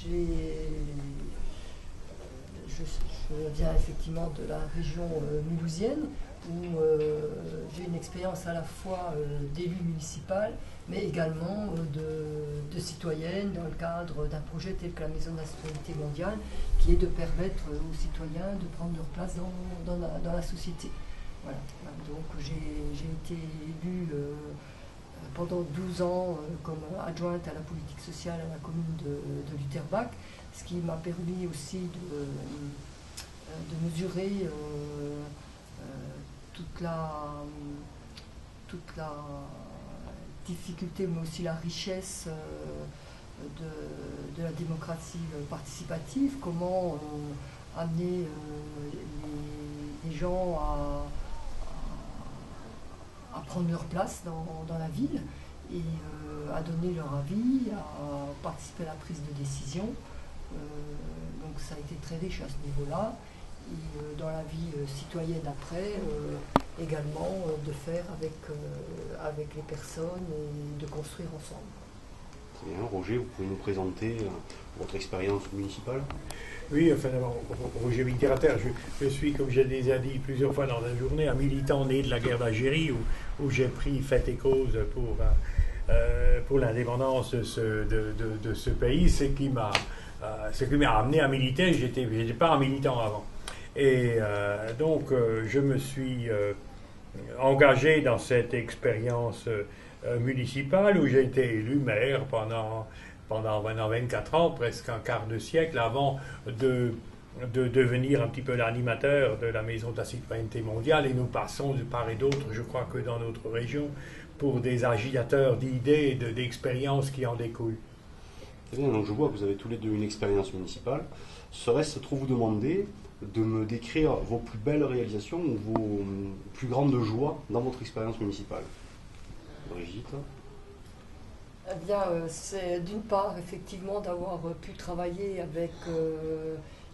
je viens effectivement de la région mulhousienne où j'ai une expérience à la fois d'élu municipal mais également de citoyenne dans le cadre d'un projet tel que la Maison de la Citoyenneté mondiale qui est de permettre aux citoyens de prendre leur place dans la société. Voilà. Donc j'ai été élue pendant 12 ans comme adjointe à la politique sociale à la commune de Lutterbach, ce qui m'a permis aussi de mesurer toute la difficulté mais aussi la richesse de la démocratie participative, comment amener les gens à prendre leur place dans la ville et à donner leur avis, à participer à la prise de décision. Donc ça a été très riche à ce niveau-là. Et dans la vie citoyenne après, également de faire avec les personnes et de construire ensemble. Très bien. Roger, vous pouvez nous présenter votre expérience municipale? Oui, enfin d'abord, Roger Winterrater, je suis, comme j'ai déjà dit plusieurs fois dans la journée, un militant né de la guerre d'Algérie où j'ai pris fait et cause pour l'indépendance de ce pays, ce qui m'a amené à militer. J'étais pas un militant avant. Et donc, je me suis engagé dans cette expérience municipale où j'ai été élu maire pendant 24 ans, presque un quart de siècle, avant de devenir un petit peu l'animateur de la Maison de la Citoyenneté mondiale. Et nous passons de part et d'autre, je crois que dans notre région, pour des agitateurs d'idées et d'expériences qui en découlent. Très bien, donc je vois que vous avez tous les deux une expérience municipale. Serait-ce trop vous demander de me décrire vos plus belles réalisations ou vos plus grandes joies dans votre expérience municipale? Brigitte? Eh bien, c'est d'une part effectivement d'avoir pu travailler avec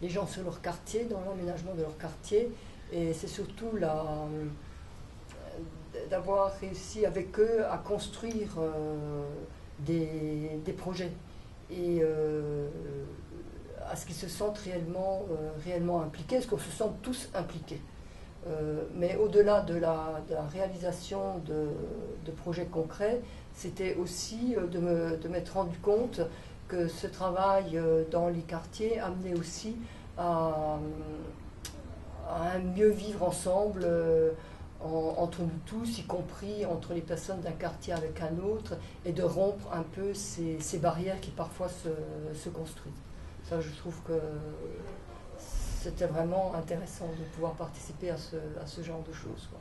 les gens sur leur quartier, dans l'aménagement de leur quartier, et c'est surtout d'avoir réussi avec eux à construire des projets et à ce qu'ils se sentent réellement impliqués, à ce qu'on se sente tous impliqués. Mais au-delà de la réalisation de projets concrets, c'était aussi de m'être rendu compte que ce travail dans les quartiers amenait aussi à un mieux vivre ensemble entre nous tous, y compris entre les personnes d'un quartier avec un autre, et de rompre un peu ces barrières qui parfois se construisent. Ça, je trouve que c'était vraiment intéressant de pouvoir participer à ce genre de choses, quoi.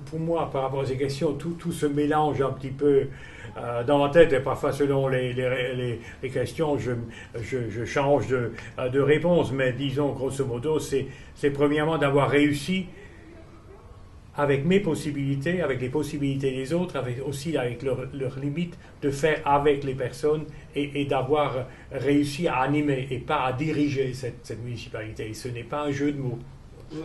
Pour moi, par rapport à ces questions, tout se mélange un petit peu dans ma tête et parfois selon les questions, je change de réponse. Mais disons, grosso modo, c'est premièrement d'avoir réussi avec mes possibilités, avec les possibilités des autres, aussi avec leurs limites, de faire avec les personnes et d'avoir réussi à animer et pas à diriger cette municipalité. Et ce n'est pas un jeu de mots.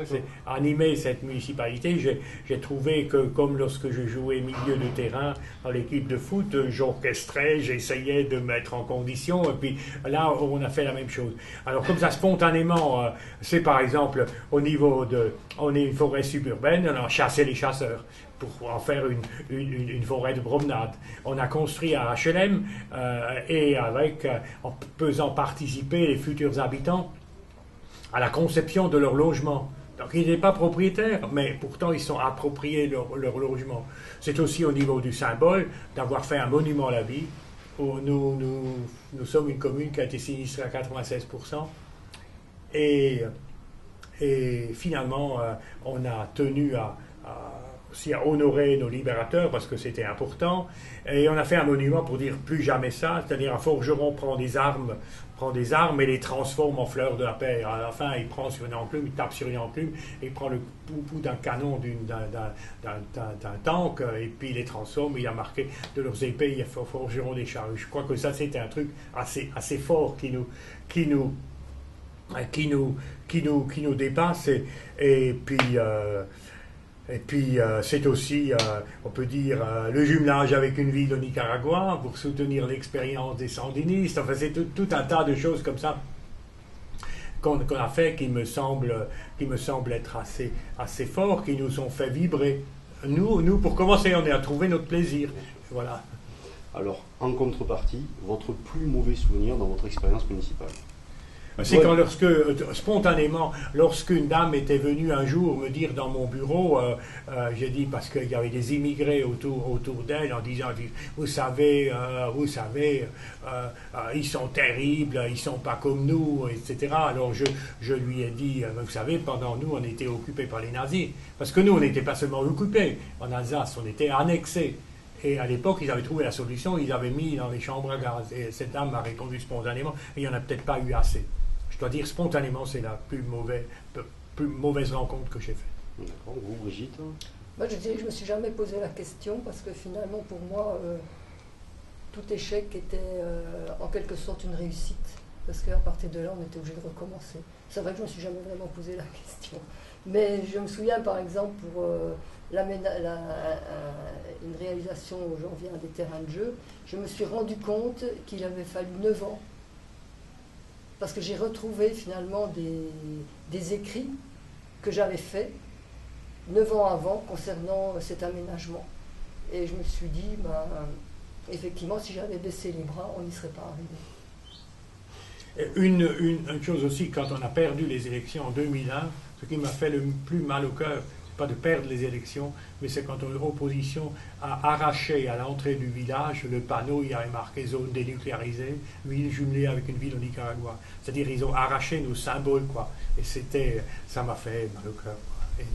C'est animer cette municipalité. J'ai trouvé que, comme lorsque je jouais milieu de terrain dans l'équipe de foot, j'orchestrais, j'essayais de mettre en condition, et puis là, on a fait la même chose. Alors, comme ça, spontanément, c'est par exemple, on est une forêt suburbaine, on a chassé les chasseurs pour en faire une forêt de promenade. On a construit à HLM et en faisant participer les futurs habitants à la conception de leur logement. Donc ils n'étaient pas propriétaires, mais pourtant ils sont appropriés leur logement. C'est aussi au niveau du symbole d'avoir fait un monument à la vie. Où nous sommes une commune qui a été sinistrée à 96%. Et finalement, on a tenu aussi à honorer nos libérateurs parce que c'était important. Et on a fait un monument pour dire plus jamais ça, c'est-à-dire un forgeron prend des armes et les transforme en fleurs de la paix. À la fin, il prend sur une enclume, il tape sur une enclume, et il prend le bout d'un canon d'un tank, et puis il les transforme, il a marqué de leurs épées, il forgeront des charrues. Je crois que ça, c'était un truc assez fort qui nous dépasse, et puis Et puis c'est aussi, on peut dire, le jumelage avec une ville au Nicaragua pour soutenir l'expérience des sandinistes. Enfin, c'est tout un tas de choses comme ça qu'on a fait qui me semble être assez fort, qui nous ont fait vibrer. Nous, pour commencer, on est à trouver notre plaisir. Voilà. Alors, en contrepartie, votre plus mauvais souvenir dans votre expérience municipale? C'est quand spontanément, lorsqu'une dame était venue un jour me dire dans mon bureau, j'ai dit, parce qu'il y avait des immigrés autour d'elle, en disant, vous savez, ils sont terribles, ils sont pas comme nous, etc. Alors je lui ai dit, vous savez, pendant nous, on était occupés par les nazis. Parce que nous, on n'était pas seulement occupés. En Alsace, on était annexés. Et à l'époque, ils avaient trouvé la solution, ils avaient mis dans les chambres à gaz. Et cette dame m'a répondu spontanément, et il n'y en a peut-être pas eu assez. Je dois dire spontanément, c'est la plus mauvaise rencontre que j'ai faite. D'accord. Vous, Brigitte? Moi, je dirais que je ne me suis jamais posé la question parce que finalement, pour moi, tout échec était en quelque sorte une réussite. Parce qu'à partir de là, on était obligé de recommencer. C'est vrai que je ne me suis jamais vraiment posé la question. Mais je me souviens, par exemple, pour une réalisation où j'en viens à des terrains de jeu, je me suis rendu compte qu'il avait fallu 9 ans. Parce que j'ai retrouvé finalement des écrits que j'avais faits 9 ans avant concernant cet aménagement. Et je me suis dit, effectivement, si j'avais baissé les bras, on n'y serait pas arrivé. Une chose aussi, quand on a perdu les élections en 2001, ce qui m'a fait le plus mal au cœur, c'est pas de perdre les élections, mais c'est quand l'opposition a arraché à l'entrée du village le panneau, il y avait marqué zone dénucléarisée, ville jumelée avec une ville au Nicaragua. C'est-à-dire ils ont arraché nos symboles, quoi. Et ça m'a fait mal au cœur, quoi. Et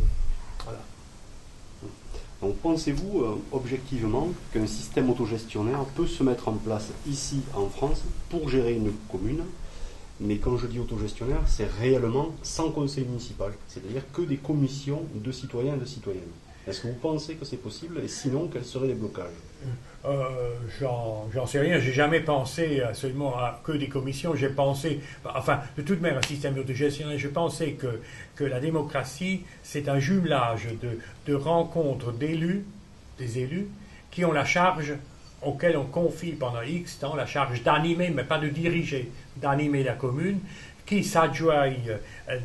voilà. Donc pensez-vous objectivement qu'un système autogestionnaire peut se mettre en place ici en France pour gérer une commune? Mais quand je dis autogestionnaire, c'est réellement sans conseil municipal, c'est-à-dire que des commissions de citoyens et de citoyennes. Est-ce que vous pensez que c'est possible? Et sinon, quels seraient les blocages? J'en sais rien. J'ai jamais pensé seulement à que des commissions. J'ai pensé, enfin, de toute manière, un système autogestionnaire, je pensais que la démocratie, c'est un jumelage de rencontres d'élus, des élus, qui ont la charge auquel on confie pendant X temps la charge d'animer, mais pas de diriger, d'animer la commune, qui s'adjoignent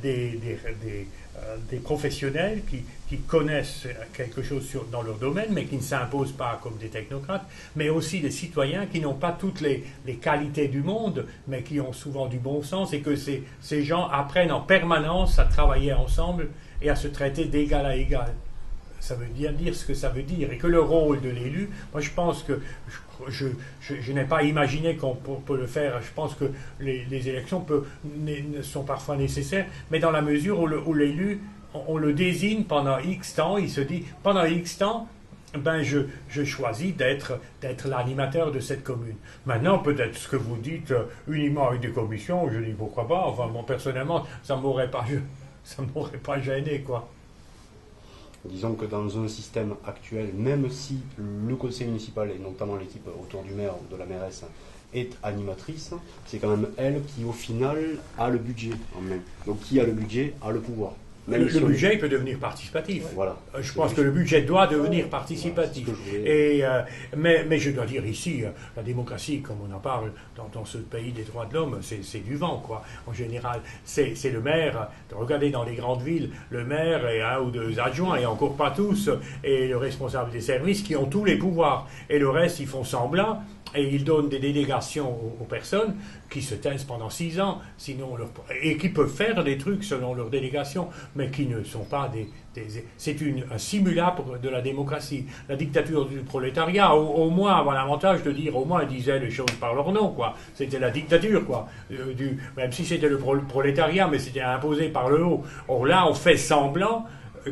des professionnels qui connaissent quelque chose dans leur domaine, mais qui ne s'imposent pas comme des technocrates, mais aussi des citoyens qui n'ont pas toutes les qualités du monde, mais qui ont souvent du bon sens, et que ces gens apprennent en permanence à travailler ensemble et à se traiter d'égal à égal. Ça veut dire ce que ça veut dire, et que le rôle de l'élu, moi je pense que je n'ai pas imaginé qu'on peut le faire. Je pense que les élections sont parfois nécessaires, mais dans la mesure où l'élu, on le désigne pendant X temps, il se dit pendant X temps, je choisis d'être l'animateur de cette commune. Maintenant, peut-être ce que vous dites uniquement avec des commissions, je dis pourquoi pas. Enfin, moi personnellement, ça m'aurait pas gêné, quoi. Disons que dans un système actuel, même si le conseil municipal, et notamment l'équipe autour du maire ou de la mairesse, est animatrice, c'est quand même elle qui, au final, a le budget en main. Donc, qui a le budget, a le pouvoir. Le budget, il peut devenir participatif. Voilà. Je pense que le budget doit devenir participatif. Mais je dois dire ici, la démocratie, comme on en parle dans ce pays des droits de l'homme, c'est du vent, quoi. En général, c'est le maire. Regardez dans les grandes villes, le maire et 1 ou 2 adjoints, et encore pas tous, et le responsable des services qui ont tous les pouvoirs. Et le reste, ils font semblant. Et ils donnent des délégations aux personnes qui se taisent pendant 6 ans, et qui peuvent faire des trucs selon leur délégation, mais qui ne sont pas c'est un simulacre de la démocratie. La dictature du prolétariat, au moins, avoir l'avantage de dire, au moins, ils disaient les choses par leur nom, quoi. C'était la dictature, quoi. Même si c'était le prolétariat, mais c'était imposé par le haut. Or là, on fait semblant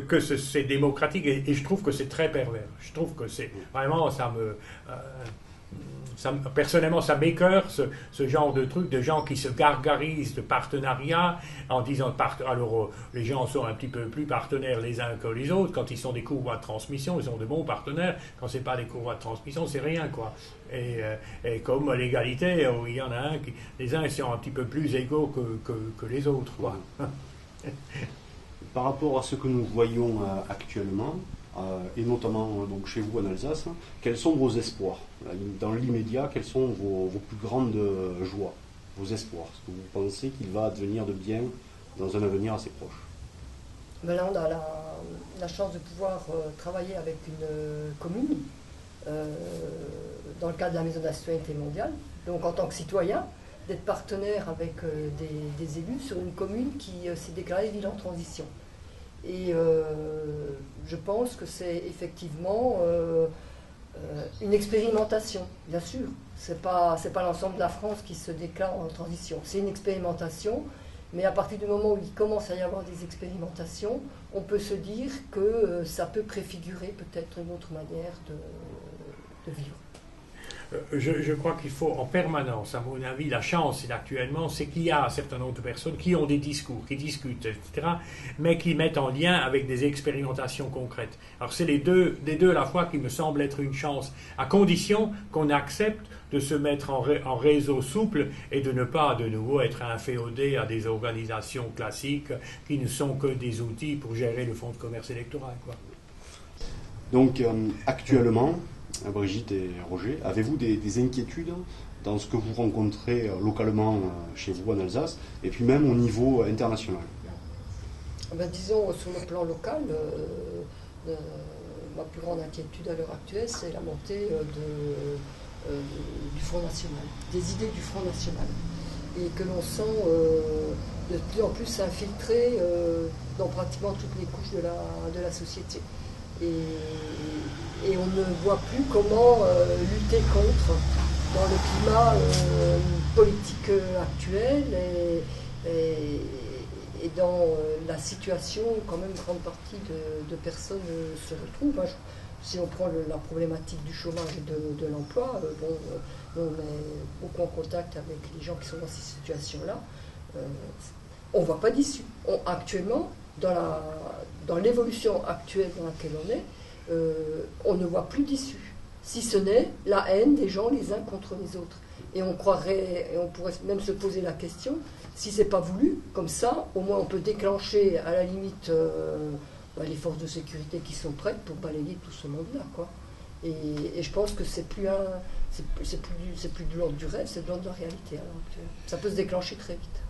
que c'est démocratique, et je trouve que c'est très pervers. Je trouve que c'est vraiment, personnellement, ça m'écœure ce genre de truc, de gens qui se gargarisent de partenariat en disant alors les gens sont un petit peu plus partenaires les uns que les autres. Quand ils sont des courroies de transmission, ils sont de bons partenaires. Quand c'est pas des courroies de transmission, c'est rien, quoi. Et comme l'égalité, il y en a les uns sont un petit peu plus égaux que les autres, quoi. par rapport à ce que nous voyons actuellement, et notamment donc chez vous en Alsace, quels sont vos espoirs? Dans l'immédiat, quelles sont vos plus grandes joies, vos espoirs? Ce que vous pensez qu'il va advenir de bien dans un avenir assez proche? Ben là, on a la chance de pouvoir travailler avec une commune dans le cadre de la Maison de la Citoyenneté mondiale. Donc en tant que citoyen, d'être partenaire avec des élus sur une commune qui s'est déclarée ville en transition. Et je pense que c'est effectivement une expérimentation, bien sûr. C'est pas l'ensemble de la France qui se déclare en transition. C'est une expérimentation, mais à partir du moment où il commence à y avoir des expérimentations, on peut se dire que ça peut préfigurer peut-être une autre manière de vivre. Je crois qu'il faut en permanence, à mon avis, la chance actuellement, c'est qu'il y a un certain nombre de personnes qui ont des discours, qui discutent, etc., mais qui mettent en lien avec des expérimentations concrètes. Alors c'est les deux à la fois qui me semblent être une chance, à condition qu'on accepte de se mettre en réseau souple et de ne pas de nouveau être inféodé à des organisations classiques qui ne sont que des outils pour gérer le fonds de commerce électoral, quoi. Donc actuellement, Brigitte et Roger, avez-vous des inquiétudes dans ce que vous rencontrez localement chez vous en Alsace, et puis même au niveau international? Ben, disons, sur le plan local, ma plus grande inquiétude à l'heure actuelle, c'est la montée du Front National, des idées du Front National, et que l'on sent de plus en plus s'infiltrer dans pratiquement toutes les couches de la société. Et on ne voit plus comment lutter contre dans le climat politique actuel et dans la situation où quand même une grande partie de personnes se retrouvent. Si on prend la problématique du chômage et de l'emploi, on est beaucoup en contact avec les gens qui sont dans ces situations-là. On ne voit pas d'issue. Actuellement, dans l'évolution actuelle dans laquelle on est, on ne voit plus d'issue, si ce n'est la haine des gens les uns contre les autres. Et on croirait, et on pourrait même se poser la question, si c'est pas voulu, comme ça, au moins on peut déclencher à la limite les forces de sécurité qui sont prêtes pour balayer tout ce monde-là, quoi. Et je pense que c'est plus de l'ordre du rêve, c'est de l'ordre de la réalité à l'heure actuelle. Ça peut se déclencher très vite.